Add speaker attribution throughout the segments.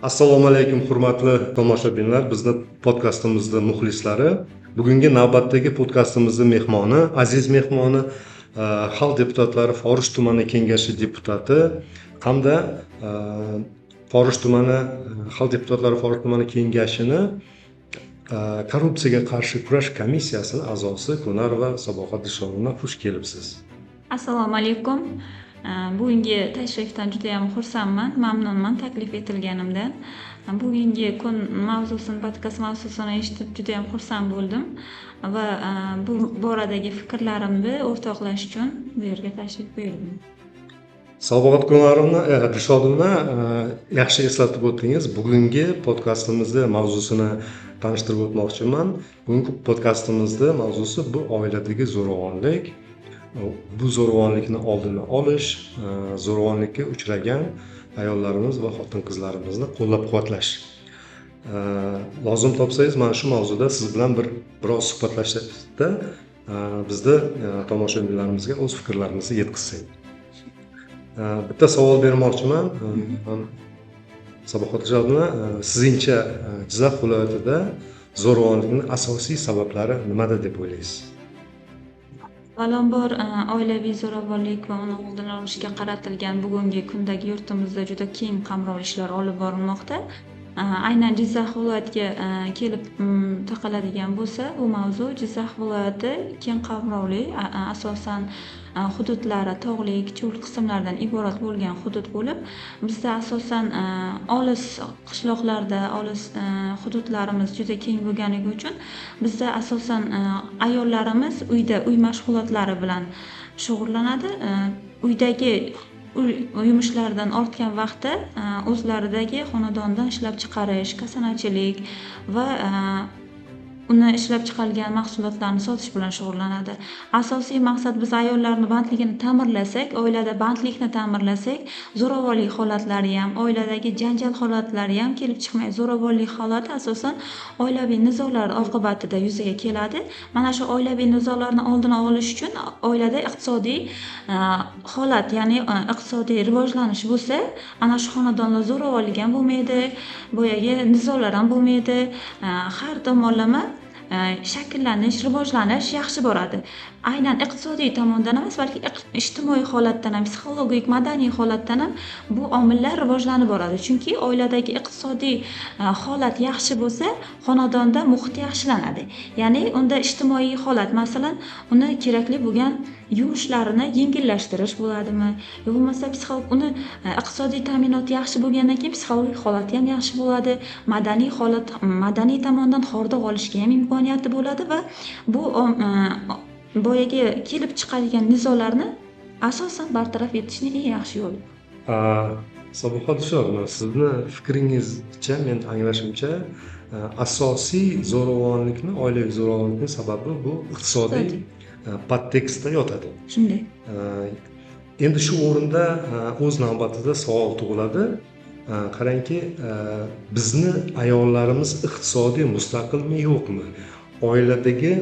Speaker 1: Assalomu alaykum hurmatli tomoshabinlar, bizni podkastimizning muxlislari. Bugungi navbatdagi podkastimizning mehmoni, aziz mehmoni, xalq deputatlari Forish tumani kengashi deputati hamda Forish tumani xalq deputatlari Forish tumani kengashini korrupsiyaga qarshi kurash komissiyasining a'zosi Ko'narova Sabohat Dilshodovna, xush kelibsiz.
Speaker 2: Assalomu alaykum. Bugungi tashrifdan juda ham xursandman, mamnunman taklif etilganimdan. Bugungi kun mavzusini, podkast mavzusini eshitib juda ham xursand bo'ldim va bu boradagi fikrlarimni o'rtoqlash uchun bu yerga tashrif buyurdim.
Speaker 1: Sabohat Dilshodovna, yaxshi eslatib o'tdingiz. Bugungi podkastimizda mavzusini tanishtirib o'tmoqchiman. Bugungi podkastimizda mavzusi bu oiladagi zo'ravonlik. Bu zo'ravonlikni oldini olish, zo'ravonlikka uchragan ayollarimiz va xotin-qizlarimizni qo'llab-quvvatlash. Lozim topsangiz, mana shu mavzuda siz bilan biroz suhbatlashishda bizni tomoshabinlarimizga o'z fikrlarimizni yetkazsak. Bitta savol bermoqchiman. Sabohat Dilshodovna, sizningcha Jizzax viloyatida zo'ravonlikning asosiy sabablari nimada deb o'ylaysiz?
Speaker 2: Avvalambor, oilaviy zo'ravonlik va uni oldini olishga qaratilgan bugungi kundagi yurtimizda juda keng qamrovli ishlar olib borilmoqda. Aynan Jizzax viloyatiga kelib taqaladigan bo'lsa, bu mavzu Jizzax viloyati keng qamrovli, asosan hududlari tog'lik, cho'l qismlardan iborat bo'lgan hudud bo'lib, bizda asosan olis qishloqlarda, olis hududlarimiz juda keng bo'lganligi uchun bizda asosan ayollarimiz uyda uy mashg'ulotlari bilan shug'ullanadi. Uydagi yumushlardan ortgan vaqtda o'zlaridagi xonadondan ishlab chiqarish, kasanachilik va uni ishlab chiqarilgan mahsulotlarni sotish bilan shug'ullanadi. Asosiy maqsad biz ayollarni bandligini ta'minlasak, oilada bandlikni ta'minlasak, zo'ravonlik holatlari ham, oiladagi janjal holatlari ham kelib chiqmaydi. Zo'ravonlik holati asosan oilaviy nizolar oqibatida yuzaga keladi. Mana shu oilaviy nizolarni oldini olish uchun oilada iqtisodiy holat, ya'ni iqtisodiy rivojlanish bo'lsa, ana shu xonadonda zo'ravonlik ham bo'lmaydi, boyagi nizolar ham bo'lmaydi. Har tomonlama shakllanish, rivojlanish yaxshi boradi. Aynan iqtisodiy tomondan emas, balki ijtimoiy holatdan ham, psixologik, madaniy holatdan ham bu omillar rivojlanib boradi. Chunki oiladagi iqtisodiy holat yaxshi bo'lsa, xonadonda muhit yaxshilanadi. Ya'ni unda ijtimoiy holat, masalan, uni kerakli bo'lgan yumushlarini yengillashtirish bo'ladimi, yo bo'lmasa uni iqtisodiy ta'minoti yaxshi bo'lgandan keyin psixologik holati ham yaxshi bo'ladi. Madaniy holat, madaniy tomondan hordiq olishga ham imkoniyati bo'ladi va bu boyagi kelib chiqadigan nizolarni asosan bartaraf etishning eng yaxshi yo'li.
Speaker 1: Sabohat Dilshodovna, sizni fikringizcha, men anglashimcha, asosiy zo'ravonlikni, oilaviy zo'ravonlikning sababi bu iqtisodiy podtekstda yotadi.
Speaker 2: Shunday.
Speaker 1: Endi shu o'rinda o'z navbatida savol tug'iladi. Qarangki, bizni ayollarimiz iqtisodiy mustaqilmi, yo'qmi? Oiladagi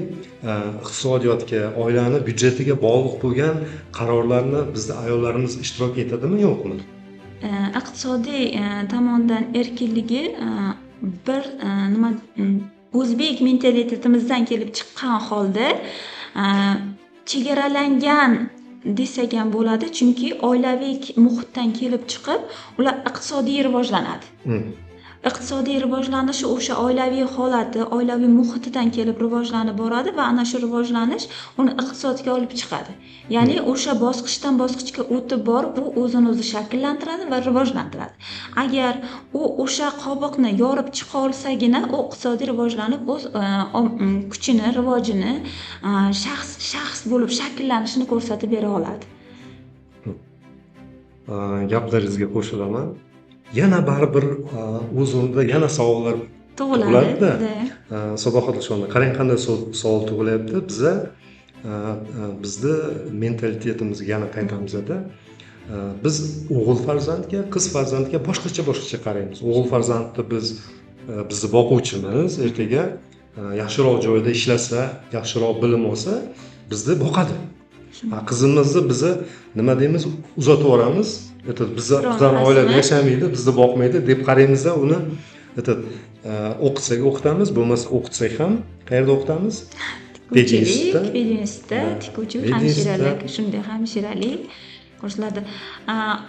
Speaker 1: iqtisodiyotga, oilani byudjetiga bog'liq bo'lgan qarorlarni bizda ayollarimiz ishtirok etadimi, yo'qmi?
Speaker 2: Iqtisodiy tomondan erkinligi bir o'zbek mentalitetimizdan kelib chiqqan holda chegaralangan desak ham bo'ladi, chunki oilaviy muhitdan kelib chiqib, ular iqtisodiy rivojlanadi. Iqtisodiy rivojlanishi o'sha oilaviy holati, oilaviy muhitidan kelib rivojlanib boradi va ana shu rivojlanish uni iqtisodga olib chiqadi. Ya'ni o'sha bosqichdan bosqichga o'tib borib, u o'zini o'zi shakllantiradi va rivojlantiradi. Agar u o'sha qobiqni yorib chiqa olsagina, u iqtisodiy rivojlanib o'z kuchini, rivojini, shaxs bo'lib shakllanishini ko'rsatib bera oladi.
Speaker 1: Gaplaringizga qo'shilaman. Yana baribir o'z o'rnida yana savollar tug'iladi-da. Sabohat Dilshodovna, qarang qanday savol tug'ilyapti. Bizni mentalitetimizga yana qaytamizda biz o'g'il farzandga, qiz farzandga boshqacha qaraymiz. O'g'il farzandni bizni boquvchimiz, ertaga yaxshiroq joyda ishlasa, yaxshiroq bilim olsa, bizni boqadi. Qizimizni biz nima deymiz, uzatib yuboramiz. bizani oilada yashamaydi, bizni boqmaydi deb qaraymiz-da, uni o'qitsak o'qitamiz, bo'lmasa o'qitsak ham qayerda o'qitamiz?
Speaker 2: pedinstitutda, tikuvchi hamshiralik, shunday hamshiralik kurslarda.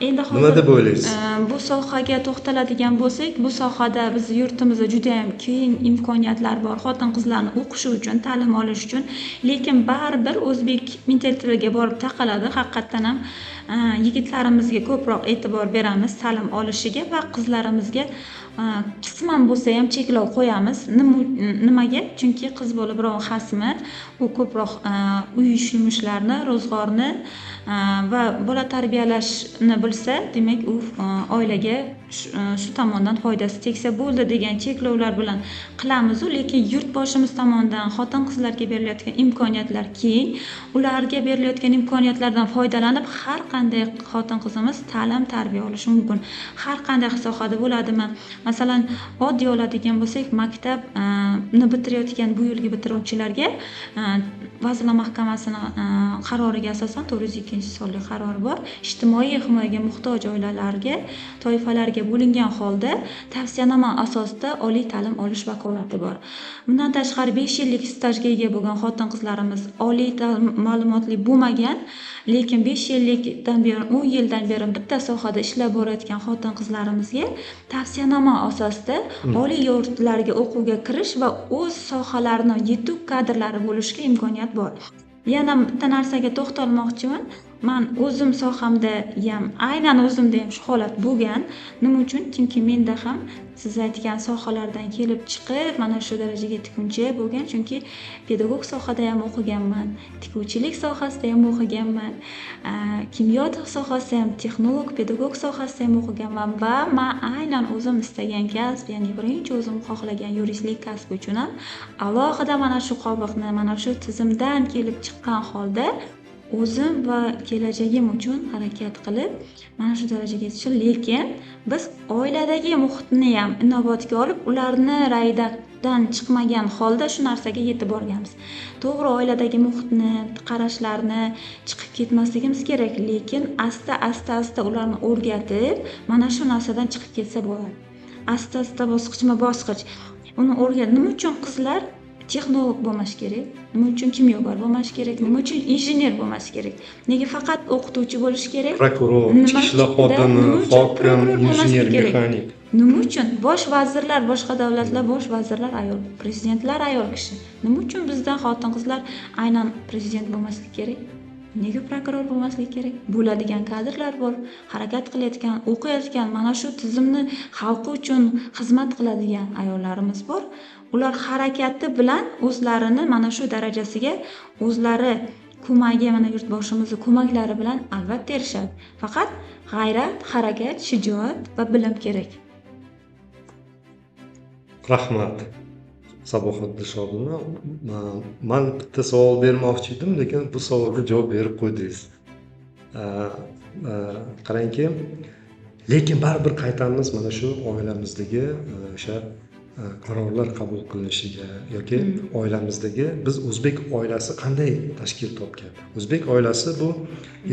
Speaker 2: Endi hozir
Speaker 1: nima deb o'ylaysiz?
Speaker 2: Bu sohaga to'xtaladigan bo'lsak, bu sohada biz yurtimizda juda ham keng imkoniyatlar bor xotin-qizlarni o'qishi uchun, ta'lim olish uchun, lekin baribir o'zbek mentalitetiga borib taqaladi. Haqiqatdan ham yigitlarimizga ko'proq e'tibor beramiz ta'lim olishiga va qizlarimizga qisman bo'lsa ham cheklov qo'yamiz. Nimaga? Chunki qiz bola birov xasmi, u ko'proq uy yumushlarni, ro'zg'orni va bola tarbiyalashni bilsa, demak u oilaga shu tomondan foydasi tegsa bo'ldi degan cheklovlar bilan qilamiz. Lekin yurtboshimiz tomonidan xotin-qizlarga berilayotgan imkoniyatlar keng. Ularga berilayotgan imkoniyatlardan foydalanib, har qanday xotin-qizimiz ta'lim, tarbiya olishi mumkin. Har qanday sohada bo'ladimi? Masalan, oddiy oladigan bo'lsak, maktabni bitirayotgan bu yilgi bitiruvchilarga Vazirlar Mahkamasining qaroriga asosan 402-sonli qarori bor. Ijtimoiy himoyaga muhtoj oilalarga, toifalarga bo'lingan holda tavsiyanoma asosida oliy ta'lim olish vakolati bor. Bundan tashqari 5 yillik stajga ega bo'lgan xotin-qizlarimiz, oliy ma'lumotli bo'lmagan, lekin 5 yillikdan beri, 10 yildan beri bitta sohada ishlab borayotgan xotin-qizlarimizga tavsiyanoma asosida oliy yurtlarga o'quvga kirish va o'z sohalarini yetuk kadrlari bo'lishga imkoniyat bor. Yana bitta narsaga to'xtalmoqchiman. Men o'zim sohamda ham, aynan o'zimda ham shu holat bo'lgan. Nima uchun? Chunki menda ham siz aytgan sohalardan kelib chiqib, mana shu darajaga yetguncha bo'lgan. Chunki pedagog sohada ham o'qiganman, tikuvchilik sohasida ham o'qiganman, kimyo sohasida ham, texnolog, pedagog sohasida ham o'qiganman va men aynan o'zim istagan kasb, ya'ni birinchi o'zim xohlagan yuristlik kasbi uchun ham alohida mana shu qobiqni, mana shu tizimdan kelib chiqqan holda o'zim va kelajagim uchun harakat qilib mana shu darajaga yetishim. Lekin biz oiladagi muhitni ham inobatga olib, ularni raydan chiqmagan holda shu narsaga yetib borganmiz. To'g'ri, oiladagi muhitni, qarashlarni chiqib ketmasligimiz kerak, lekin asta ularni o'rgatib, mana shu narsadan chiqib ketsa bo'ladi. Asta bosqichma-bosqich uni o'rgat. Nima uchun qizlar texnolog bo'lmash kerak? Nima uchun kimyogar bo'lmash kerak? Nima uchun injener bo'lmash kerak? Nega faqat o'qituvchi bo'lish kerak?
Speaker 1: Prokuror, ichki ishlar xodimi, hokim, injener, mexanik.
Speaker 2: Nima uchun bosh vazirlar, boshqa davlatlar bosh vazirlar ayol, prezidentlar ayol kishi? Nima uchun bizda xotin-qizlar aynan prezident bo'lmasligi kerak? Nega prokuror bo'lmasligi kerak? Bo'ladigan kadrlar bor, harakat qilayotgan, o'qiyotgan, mana shu tizimni xalqi uchun xizmat qiladigan ayollarimiz bor. Ular harakati bilan o'zlarini mana shu darajasiga, o'zlari ko'magi, mana yurtboshimizning ko'maklari bilan albatta erishadi. Faqat g'ayrat, harakat, shijoat va bilim kerak.
Speaker 1: Rahmat. Sabohat Dilshodovna, men bitta savol bermoqchi edim, lekin bu savolga javob berib qo'ydingiz. Qarangki, lekin baribir qaytamiz mana shu oilamizdagi o'sha qarorlar qabul qilinishiga yoki oilamizdagi biz o'zbek oilasi qanday tashkil topgan? O'zbek oilasi bu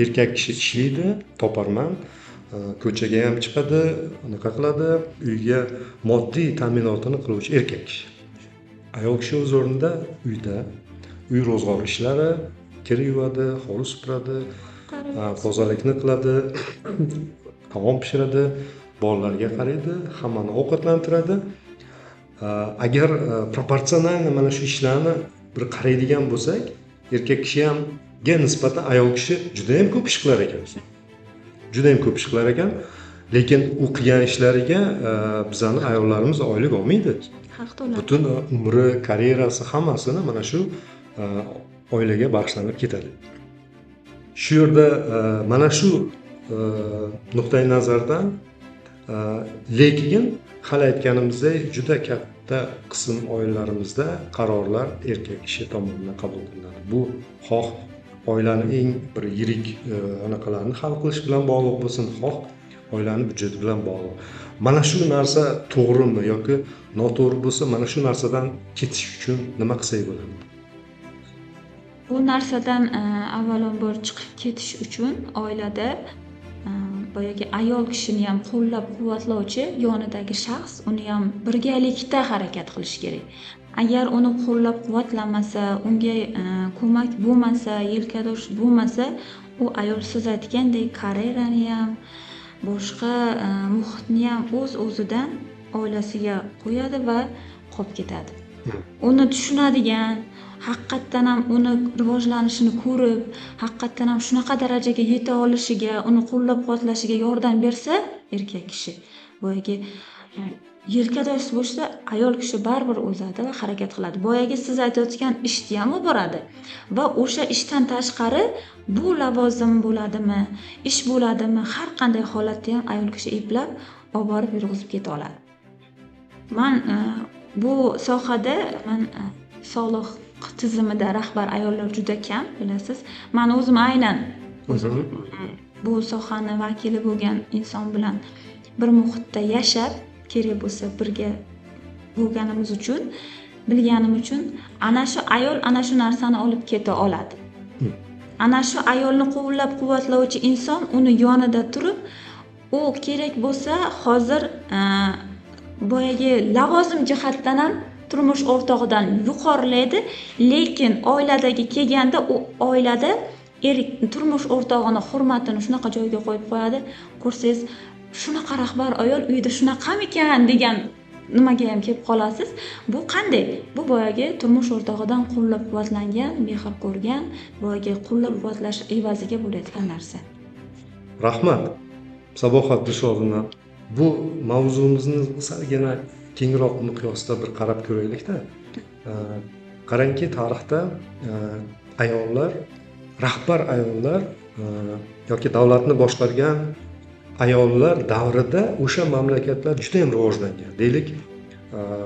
Speaker 1: erkak kishi ishlaydi, toparman, ko'chaga ham chiqadi, unaqa qiladi, uyga moddiy ta'minotini qiluvchi erkak kishi. Ayol kishi o'z o'rnida uyda, uy ro'zg'or ishlari, kir yuvadi, hovli supuradi, tozalikni qiladi, taom pishiradi, bolalarga qaraydi, hammani ovqatlantiradi. Agar proporsionalni mana shu ishlarni bir qaraydigan bo'lsak, erkak kishi hamga nisbatan ayol kishi juda ham ko'p ish qilar ekan. Juda ham ko'p ish qilar ekan, lekin u qilgan ishlariga bizani ayollarimiz oylik olmaydi. Butun umri, karyerasi hammasini mana shu oilaga bag'ishlanib ketadi. Shu yerda mana shu nuqtai nazardan lekin hali aytganimizdek juda katta qism oilalarimizda qarorlar erkak kishi tomonidan qabul qilinadi. Bu xoh oilani eng bir yirik anaqalarni hal qilish bilan bog'liq bo'lsin, xoh oilani byudjeti bilan bog'liq. Mana shu narsa to'g'rimi yoki noto'g'ri bo'lsa, mana shu narsadan ketish uchun nima qilsak bo'ladi?
Speaker 2: Bu narsadan avvalambor chiqib ketish uchun oilada boyagi ayol kishini ham qo'llab-quvvatlovchi yonidagi shaxs uni ham birgalikda harakat qilish kerak. Agar uni qo'llab-quvvatlamasa, unga ko'mak bo'lmasa, yelkadosh bo'lmasa, u ayol siz aytgandek karyerani ham, boshqa muhitni ham o'z-o'zidan oilasiga qo'yadi va qolib ketadi. Uni tushunadigan, haqiqatdan ham uni rivojlanishini ko'rib, haqiqatdan ham shunaqa darajaga yeta olishiga, uni qo'llab-quvvatlashiga yordam bersa, erkak kishi boyagi yelkadosh bo'lsa, ayol kishi baribir o'zadi va harakat qiladi. Boyagi siz aytayotgan ishni ham olib boradi va o'sha ishdan tashqari bu lavozim bo'ladimi, ish bo'ladimi, har qanday holatda ham ayol kishi eplab olib borib yurg'izib keta oladi. Men bu sohada soliq tizimida rahbar ayollar juda kam, bilasiz. Men o'zim aynan bu sohani vakili bo'lgan inson bilan bir muhitda yashab, kerak bo'lsa birga bo'lganimiz uchun, bilganim uchun ana shu ayol ana shu narsani olib keta oladi. Ana shu ayolni qo'llab-quvvatlovchi inson uni yonida turib, u kerak bo'lsa hozir boyagi lavozim jihatdan ham turmush o'rtog'idan yuqorilaydi, lekin oiladagi kelganda u oilada turmush o'rtog'ini hurmatini shunaqa joyga qo'yib qo'yadi. Ko'rsangiz, shunaqa rahbar ayol uyda shunaqamikan degan nimaga ham kelib qolasiz. Bu qanday? Bu boyagi turmush o'rtog'idan qo'llab-quvvatlangan, mehr ko'rgan, boyagi qo'llab-quvvatlash evaziga bo'layotgan narsa.
Speaker 1: Rahmat. Sabohat Dushovna, bu mavzumizni salgina kengroq miqyosda bir qarab ko'raylik-da. Qarangki, tarixda ayollar, rahbar ayollar yoki davlatni boshqargan ayollar davrida o'sha mamlakatlar juda ham rivojlangan. Deylik,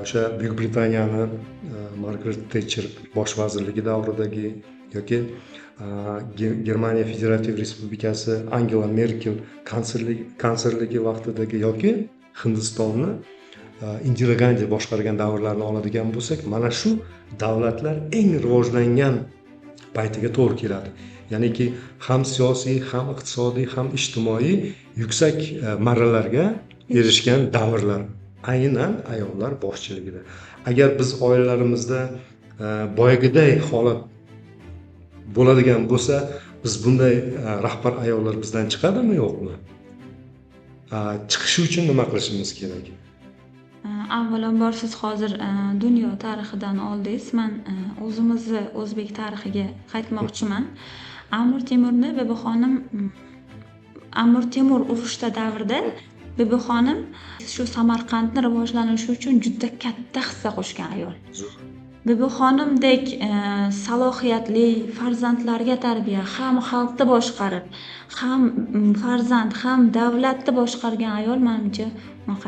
Speaker 1: o'sha Buyuk Britaniyani Margaret Thatcher bosh vazirligi davridagi yoki Germaniya Federativ Respublikasi Angela Merkel kanslerligi vaqtidagi yoki Hindistonni Indira Gandhi boshqargan davrlarni oladigan bo'lsak, mana shu davlatlar eng rivojlangan paytiga to'g'ri keladi. Ya'niki ham siyosiy, ham iqtisodiy, ham ijtimoiy yuksak marralarga erishgan davrlar aynan ayollar boshchiligida. Agar biz oilalarimizda boyagiday holat bo'ladigan bo'lsa, biz bunday rahbar ayollar bizdan chiqadimi, yo'qmi? Chiqishi uchun nima qilishimiz kerak?
Speaker 2: Avvalambor siz hozir dunyo tarixidan oldingiz. Men o'zimizni o'zbek tarixiga qaytmoqchiman. Amir Temurni Bibi xonim Amir Temur urushda davrida Bibi xonim shu Samarqandni rivojlanishi uchun juda katta hissa qo'shgan ayol. Bibi xonimdek salohiyatli farzandlarga tarbiya, ham xalqni boshqarib, ham farzand, ham davlatni boshqargan ayol menimcha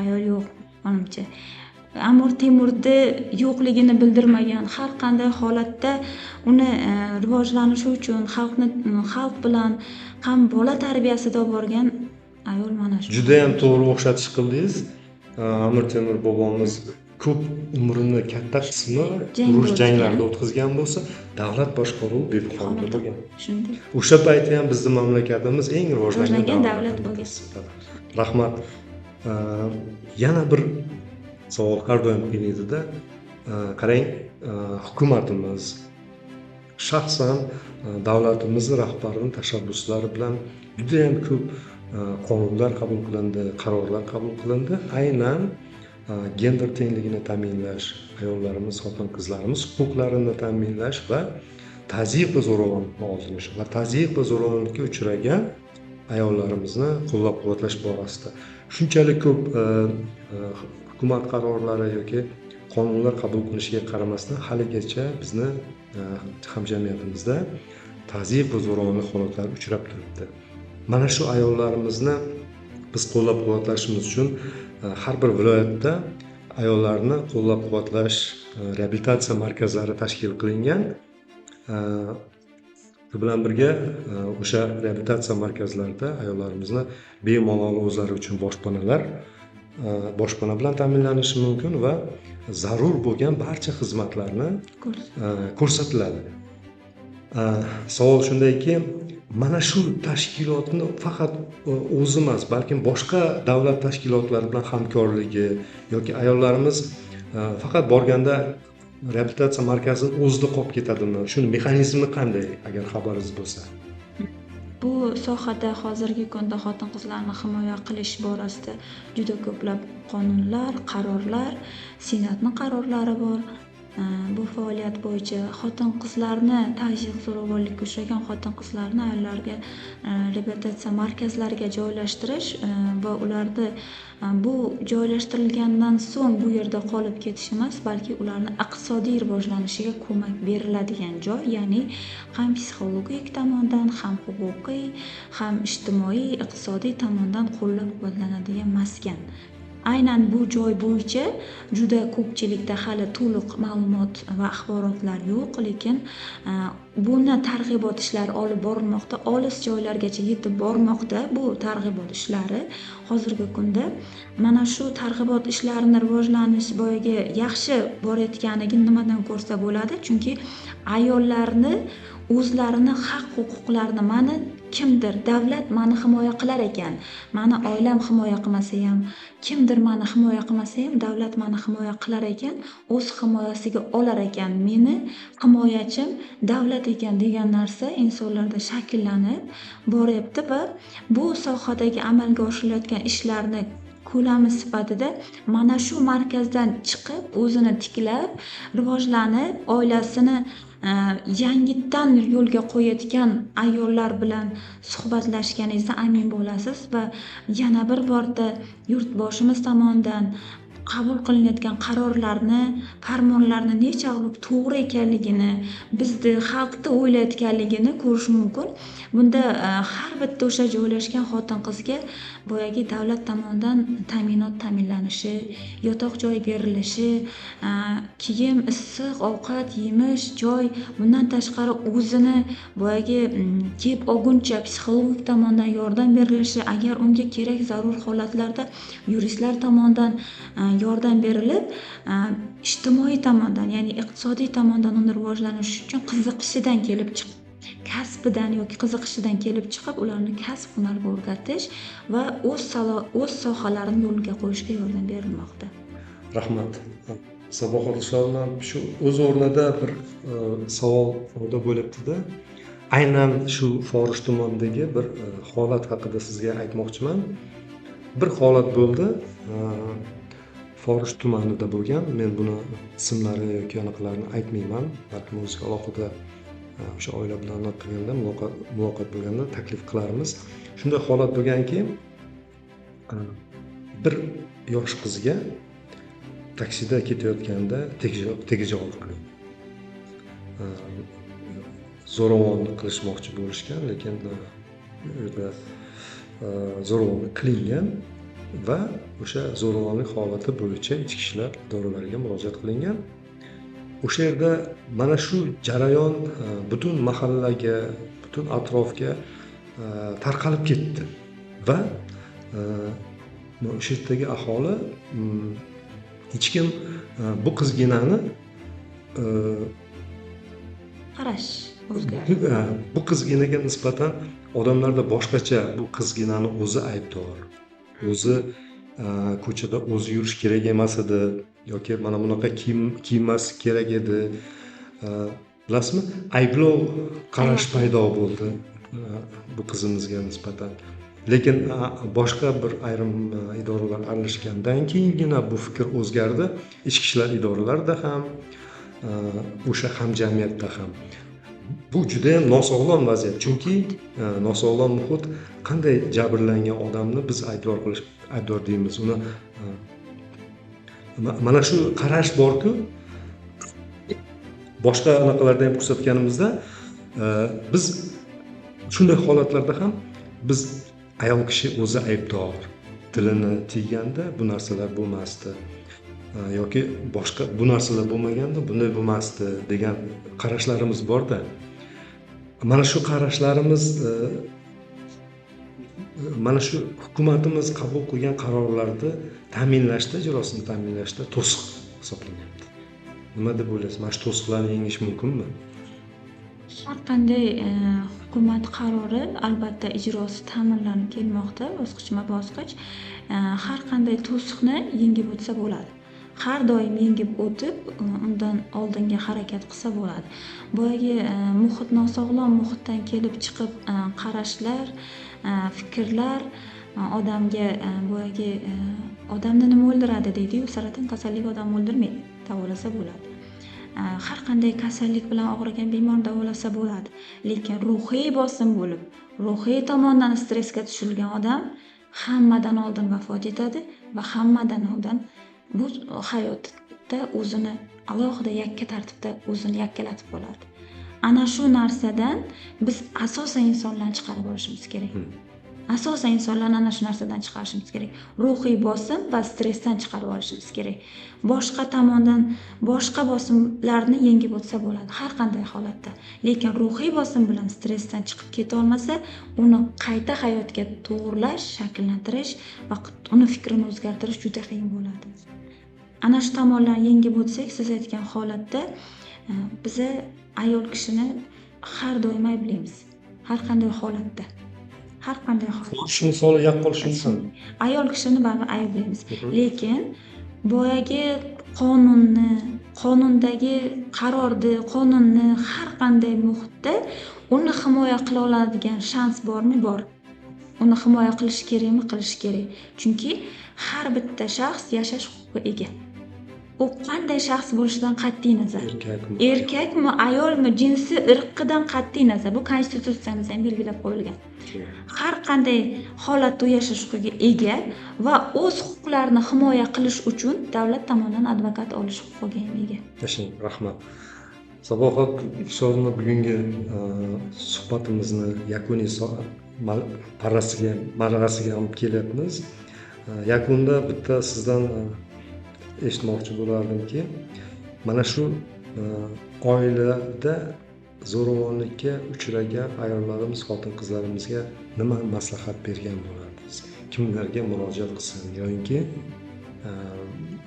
Speaker 2: ayol yo'q, menimcha. Amir Temurni yo'qligini bildirmagan, har qanday holatda uni rivojlanishi uchun xalq bilan ham bola tarbiyasida olib borgan ayol mana shu.
Speaker 1: Juda ham to'g'ri o'xshatish qildingiz. Amir Temur bobomiz ko'p umrini katta qismi urush janglarida o'tkazgan bo'lsa, davlat boshqaruvi Bibi xonimda bo'lgan.
Speaker 2: Shunday.
Speaker 1: O'sha paytda ham bizning mamlakatimiz eng rivojlangan
Speaker 2: davlat bo'lgan.
Speaker 1: Rahmat. Yana bir savol har doim qiynaydi-da. Qarang, hukumatimiz shaxsan davlatimizning rahbarining tashabbuslari bilan juda ham ko'p qonunlar qabul qilindi, qarorlar qabul qilindi. Aynan gender tengligini ta'minlash, ayollarimiz, xotin-qizlarimiz huquqlarini ta'minlash va tazyiq va zo'ravonlikni oldinish va tazyiq va zo'ravonlikka uchragan ayollarimizni qo'llab-quvvatlash borasida shunchalik ko'p hukumat qarorlari yoki qonunlar qabul qilinishiga qaramasdan haligacha bizni hamjamiyatimizda tazyiq va zo'ravonlik holatlari uchrab turibdi. Mana shu ayollarimizni biz qo'llab-quvvatlashimiz uchun har bir viloyatda ayollarni qo'llab-quvvatlash reabilitatsiya markazlari tashkil qilingan. Shu bilan birga o'sha reabilitatsiya markazlarida ayollarimizni bemalol o'zlari uchun boshpana bilan ta'minlanishi mumkin va zarur bo'lgan barcha xizmatlarni ko'rsatiladi. Savol shundayki, mana shu tashkilotni faqat o'zi emas, balkim boshqa davlat tashkilotlari bilan hamkorligi yoki ayollarimiz faqat borganda reabilitatsiya markazini o'zida qolib ketadimi? Shuni mexanizmi qanday, agar xabaringiz bo'lsa?
Speaker 2: Bu sohada hozirgi kunda xotin-qizlarni himoya qilish borasida juda ko'plab qonunlar, qarorlar, Senatning qarorlari bor. Bu faoliyat bo'yicha xotin-qizlarni tashqi zo'ravonlikka uchragan xotin-qizlarni ayollarga reabilitatsiya markazlariga joylashtirish va ularni bu joylashtirilgandan so'ng bu yerda qolib ketish emas, balki ularni iqtisodiy rivojlanishiga ko'mak beriladigan joy, ya'ni ham psixologik tomondan, ham huquqiy, ham ijtimoiy, iqtisodiy tomondan qo'llab-quvvatlanadigan maskan. Aynan bu joy bo'yicha juda ko'pchilikda hali to'liq ma'lumot va axborotlar yo'q, lekin buni targ'ibot ishlari olib borilmoqda, olis joylargacha yetib bormoqda bu targ'ibot ishlari. Hozirgi kunda mana shu targ'ibot ishlarini rivojlanish boyagi yaxshi borayotganiga nimadan ko'rsa bo'ladi? Chunki ayollarni o'zlarini haq-huquqlarini mani kimdir davlat mani himoya qilar ekan, mani oilam himoya qilmasa ham, kimdir mani himoya qilmasa ham davlat mani himoya qilar ekan, o'z himoyasiga olar ekan, meni himoyachim davlat ekan degan narsa insonlarda shakllanib boryapti va bu sohadagi amalga oshirilayotgan ishlarni ko'lami sifatida mana shu markazdan chiqib, o'zini tiklab, rivojlanib, oilasini yangitdan yo'lga qo'yayotgan ayollar bilan suhbatlashganingizda amin bo'lasiz va yana bir borda yurtboshimiz tomonidan qabul qilinayotgan qarorlarni, farmonlarni nechog'lik to'g'ri ekanligini, bizni xalqni o'ylayotganligini ko'rish mumkin. Bunda har bitta o'sha joylashgan xotin-qizga boyagi davlat tomonidan ta'minot ta'minlanishi, yotoq joy berilishi, kiyim, issiq, ovqat, yemish, joy, bundan tashqari o'zini boyagi kiyib olguncha psixologik tomondan yordam berilishi, agar unga kerak zarur holatlarda yuristlar tomonidan yordam berilib, ijtimoiy tomondan, ya'ni iqtisodiy tomondan uni rivojlanishi uchun qiziqishidan kelib chiqib, kasbidan yoki qiziqishidan kelib chiqib, ularni kasb hunariga o'rgatish va o'z sohalarini yo'lga qo'yishga yordam berilmoqda.
Speaker 1: Rahmat. Sabohat Usmonova, shu o'z o'rnida bir savol paydo bo'lyapti-da. Aynan shu Forish tumanidagi bir holat haqida sizga aytmoqchiman. Bir holat bo'ldi. Forish tumanida bo'lgan. Men buni ismlari yoki anaqalarini aytmayman. Balki o'ziga alohida o'sha oila bilan qilganda muloqot bo'lganda taklif qilarmiz. Shunday holat bo'lganki, bir yosh qizga taksida ketayotganda tegajog'lik qilgan. Zo'ravonlik qilishmoqchi bo'lishgan, lekin u yerda zo'ravonlik qilingan va o'sha zo'ravonlik holati bo'yicha ichki ishlar idoralariga murojaat qilingan. O'sha yerda mana shu jarayon butun mahallaga, butun atrofga tarqalib ketdi va o'sha yerdagi aholi hech kim bu qizginani
Speaker 2: qarash o'zgardi.
Speaker 1: Bu qizginaga nisbatan odamlarda boshqacha, bu qizginani o'zi aybdor, o'zi ko'chada o'zi yurish kerak emas edi yoki mana bunaqa kiymas kerak edi. Bilasizmi, ayblov qarash paydo bo'ldi bu qizimizga nisbatan. Lekin boshqa bir ayrim idoralar aralashgandan keyingina bu fikr o'zgardi. Ichki ishlar idoralarida ham, o'sha hamjamiyatda ham. Bu juda ham nosog'lom vaziyat. Chunki nosog'lom muhit, qanday jabrlangan odamni biz aybdor deymiz. Uni mana shu qarash borku, boshqa anaqalarda ham ko'rsatganimizda biz shunday holatlarda ham biz ayol kishi o'zi aybdor, tilini tiyganda bu narsalar bo'lmasdi yoki boshqa bu narsalar bo'lmaganda bunday bo'lmasdi degan qarashlarimiz borda. Mana shu qarashlarimiz mana shu hukumatimiz qabul qilgan qarorlarni ta'minlashda, ijrosini ta'minlashda to'siq hisoblanyapti. Nima deb o'ylaysiz? Mana shu to'siqlarni yengish mumkinmi?
Speaker 2: Har qanday hukumat qarori albatta ijrosi ta'minlanib kelmoqda bosqichma-bosqich. Har qanday to'siqni yengib o'tsa bo'ladi. Har doim yengib o'tib, undan oldinga harakat qilsa bo'ladi. Boyagi muhit nosog'lom muhitdan kelib chiqib qarashlar, fikrlar odamga boyagi odamni nima o'ldiradi deydi-yu, saraton kasalligi odamni o'ldirmaydi, davolasa bo'ladi. Har qanday kasallik bilan og'rigan bemorni davolasa bo'ladi. Lekin ruhiy bosim bo'lib, ruhiy tomondan stressga tushirilgan odam hammadan oldin vafot etadi va hammadan oldin bu hayotda o'zini alohida yakka tartibda o'zini yakkalatib qoladi. Ana shu narsadan biz asosan insonlarni chiqarib olishimiz kerak. Asosan insonlarni ana shu narsadan chiqarishimiz kerak. Ruhiy bosim va stressdan chiqarib olishimiz kerak. Boshqa tomondan boshqa bosimlarni yengib o'tsa bo'ladi har qanday holatda. Lekin ruhiy bosim bilan stressdan chiqib keta olmasa, uni qayta hayotga to'g'rilash, shakllantirish va uni fikrini o'zgartirish juda qiyin bo'ladi. Ana shu tomonlarni yengib o'tsak, siz aytgan holatda biz ayol kishini har doim ayblaymiz. Har qanday holatda. Har qanday holatda.
Speaker 1: Shu misol yaqqol shunsan.
Speaker 2: Ayol kishini baribir ayblaymiz. Lekin boyagi qonunni, qonundagi qarorni, qonunni har qanday muhitda uni himoya qila oladigan shans bormi? Bor. Uni himoya qilish kerakmi? Qilish kerak. Chunki har bitta shaxs yashash huquqiga ega. U qanday shaxs bo'lishidan qat'iy nazar. Erkakmi, ayolmi, jinsi, irqidan qat'iy nazar. Bu konstitutsiyamizda ham belgilab qo'yilgan. Har qanday holatda yashash huquqiga ega va o'z huquqlarini himoya qilish uchun davlat tomonidan advokat olish huquqiga ham ega.
Speaker 1: Rahmat. Sabohat Usmonova bugungi suhbatimizni yakuniy marrasiga olib kelyapmiz. Yakunda bitta sizdan eshitmoqchi bo'lardimki, mana shu oilada zo'ravonlikka uchragan ayollarimiz, xotin-qizlarimizga nima maslahat bergan bo'lardingiz? Kimlarga murojaat qilsin yoki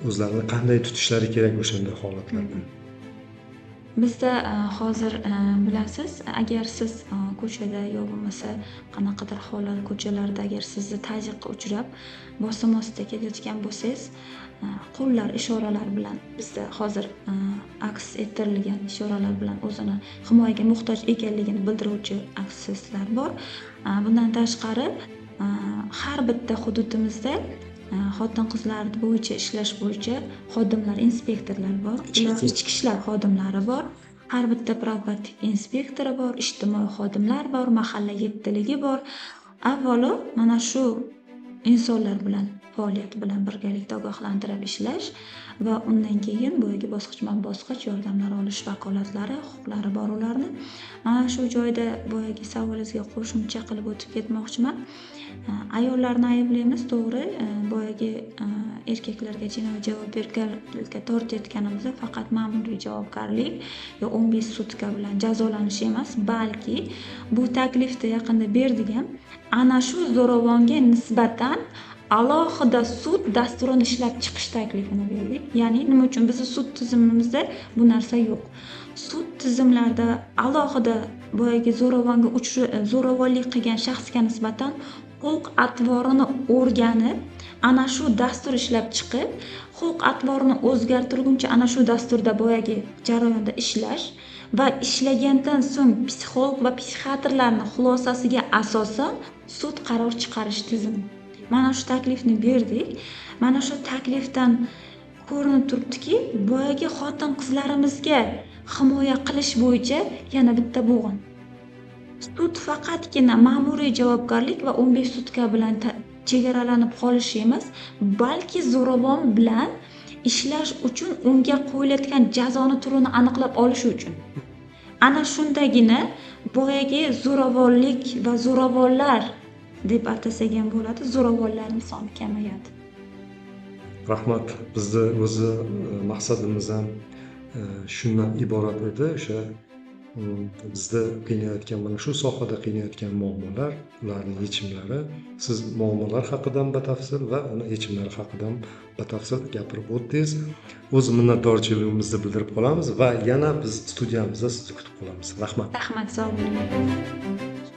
Speaker 1: o'zlarini qanday tutishlari kerak o'shanday holatlarda?
Speaker 2: Bizda hozir bilasiz, agar siz ko'chada yo bo'lmasa qanaqadir holat ko'chalarda agar sizni tazyiqqa uchrab, bosim ostida kelayotgan bo'lsangiz, qo'llar ishoralar bilan bizda hozir aks ettirilgan ishoralar bilan o'zini himoyaga muhtoj ekanligini bildiruvchi akslar bor. Bundan tashqari har bitta hududimizda xotin-qizlar bo'yicha ishlash bo'yicha xodimlar, inspektorlar bor. Ular ichki ishlar xodimlari bor. Har bitta profilaktik inspektori bor, ijtimoiy xodimlar bor, mahalla yettiligi bor. Avvalo mana shu insonlar bilan faoliyat bilan birgalikda ogohlantirib ishlash va undan keyin boyagi bosqichma-bosqich yordamlar olish vakolatlari, huquqlari bor ularni. Mana shu joyda boyagi savolingizga qo'shimcha qilib o'tib ketmoqchiman. Ayollarni ayblaymiz, to'g'ri, boyagi erkaklarga jinoiy javobgarlikka tortayotganimizda faqat ma'muriy javobgarlik yo 15 sutka bilan jazolanish emas, balki bu taklifda yaqinda berdik ham, ana shu zo'ravonga nisbatan alohida sud dasturini ishlab chiqish taklifini berdik. Ya'ni nima uchun bizning sud tizimimizda bu narsa yo'q. Sud tizimlarida alohida boyagi zo'ravonlik qilgan shaxsga nisbatan huquq atvorini o'rganib, ana shu dastur ishlab chiqib, huquq atvorini o'zgartirguncha ana shu dasturda boyagi jarayonda ishlash va ishlagandan so'ng psixolog va psixiatrlarning xulosasiga asosan sud qaror chiqarish tizimi. Mana shu taklifni berdik. Mana shu taklifdan ko'rinib turibdiki, boyagi xotin-qizlarimizga himoya qilish bo'yicha yana bitta bo'g'in. Sud faqatgina ma'muriy javobgarlik va 15 sutka bilan chegaralanib qolishi emas, balki zo'ravon bilan ishlash uchun unga qo'yilayotgan jazoni turini aniqlab olish uchun. Ana shundagina boyagi zo'ravonlik va zo'ravonlar deb atasak ham bo'ladi, zo'ravonlarning soni kamayadi.
Speaker 1: Rahmat. Bizni o'zi maqsadimiz ham shundan iborat edi. O'sha bizda qiynayotgan mana shu sohada qiynayotgan muammolar, ularning yechimlari, siz muammolar haqida batafsil va uni yechimlari haqida batafsil gapirib o'tdingiz. O'z minnatdorchiligimizni bildirib qolamiz va yana biz studiyamizda sizni kutib qolamiz. Rahmat.
Speaker 2: Rahmat, sog' bo'ling.